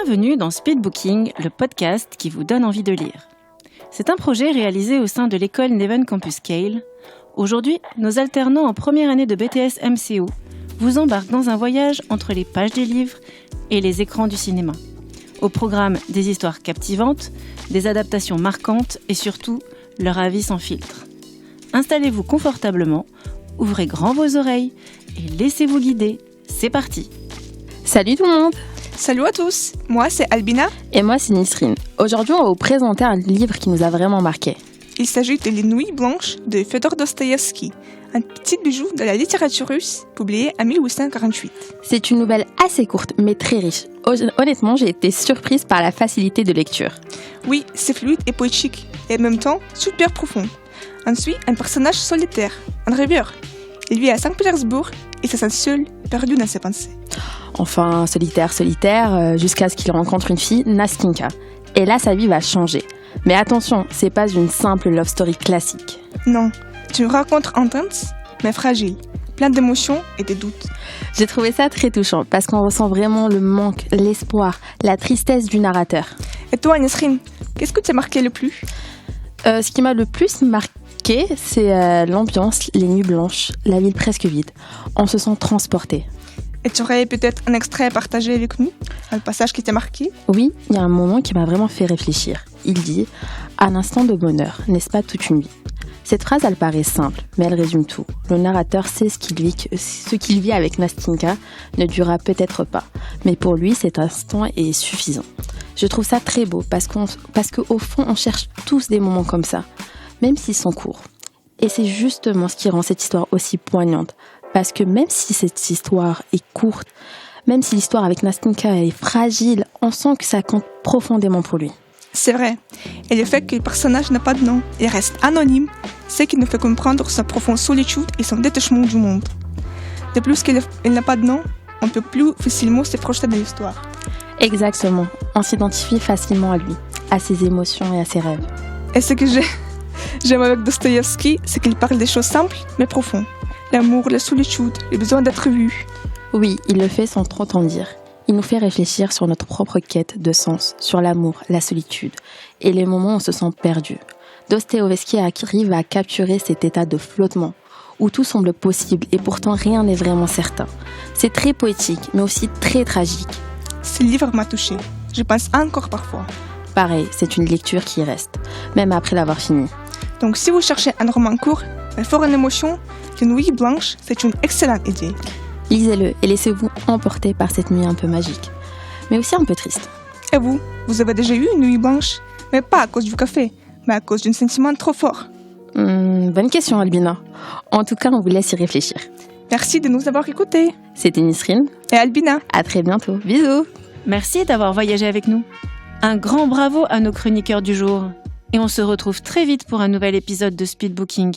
Bienvenue dans Speedbooking, le podcast qui vous donne envie de lire. C'est un projet réalisé au sein de l'école Neven Campus Cale. Aujourd'hui, nos alternants en première année de BTS MCO vous embarquent dans un voyage entre les pages des livres et les écrans du cinéma. Au programme, des histoires captivantes, des adaptations marquantes et surtout, leur avis sans filtre. Installez-vous confortablement, ouvrez grand vos oreilles et laissez-vous guider. C'est parti! Salut tout le monde! Salut à tous, moi c'est Albina. Et moi c'est Nisrine. Aujourd'hui on va vous présenter un livre qui nous a vraiment marqué. Il s'agit de Les Nuits blanches de Fédor Dostoïevski, un petit bijou de la littérature russe publié en 1848. C'est une nouvelle assez courte mais très riche. Honnêtement j'ai été surprise par la facilité de lecture. Oui, c'est fluide et poétique, et en même temps super profond. On suit un personnage solitaire, un rêveur. Il vit à Saint-Pétersbourg et se sent seul, perdu dans ses pensées. Enfin, solitaire, jusqu'à ce qu'il rencontre une fille, Nastinka. Et là, sa vie va changer. Mais attention, c'est pas une simple love story classique. Non, c'est une rencontre intense, mais fragile, pleine d'émotions et de doutes. J'ai trouvé ça très touchant, parce qu'on ressent vraiment le manque, l'espoir, la tristesse du narrateur. Et toi, Nesrine, qu'est-ce que t'as marqué le plus ? Ce qui m'a le plus marqué, c'est l'ambiance, les nuits blanches, la ville presque vide. On se sent transporté. Et tu aurais peut-être un extrait à partager avec nous, un passage qui t'a marqué ? Oui, il y a un moment qui m'a vraiment fait réfléchir. Il dit « Un instant de bonheur, n'est-ce pas toute une vie ?» Cette phrase, elle paraît simple, mais elle résume tout. Le narrateur sait ce qu'il vit avec Nastinka ne durera peut-être pas, mais pour lui, cet instant est suffisant. Je trouve ça très beau, parce qu'au fond, on cherche tous des moments comme ça, même s'ils sont courts. Et c'est justement ce qui rend cette histoire aussi poignante. Parce que même si cette histoire est courte, même si l'histoire avec Nastinka est fragile, on sent que ça compte profondément pour lui. C'est vrai. Et le fait que le personnage n'a pas de nom et reste anonyme, c'est qui nous fait comprendre sa profonde solitude et son détachement du monde. De plus qu'il n'a pas de nom, on peut plus facilement se projeter dans l'histoire. Exactement. On s'identifie facilement à lui, à ses émotions et à ses rêves. Et ce que j'aime avec Dostoïevski, c'est qu'il parle des choses simples mais profondes. L'amour, la solitude, le besoin d'être vu. Oui, il le fait sans trop en dire. Il nous fait réfléchir sur notre propre quête de sens, sur l'amour, la solitude et les moments où on se sent perdu. Dostoïevski arrive à capturer cet état de flottement, où tout semble possible et pourtant rien n'est vraiment certain. C'est très poétique, mais aussi très tragique. Ce livre m'a touchée. Je pense encore parfois. Pareil, c'est une lecture qui reste, même après l'avoir fini. Donc si vous cherchez un roman court, mais fort en émotion, Les Nuits blanches, c'est une excellente idée. Lisez-le et laissez-vous emporter par cette nuit un peu magique, mais aussi un peu triste. Et vous avez déjà eu une nuit blanche ? Mais pas à cause du café, mais à cause d'un sentiment trop fort. Bonne question, Albina. En tout cas, on vous laisse y réfléchir. Merci de nous avoir écoutés. C'était Nisrine et Albina. À très bientôt. Bisous. Merci d'avoir voyagé avec nous. Un grand bravo à nos chroniqueurs du jour. Et on se retrouve très vite pour un nouvel épisode de Speedbooking.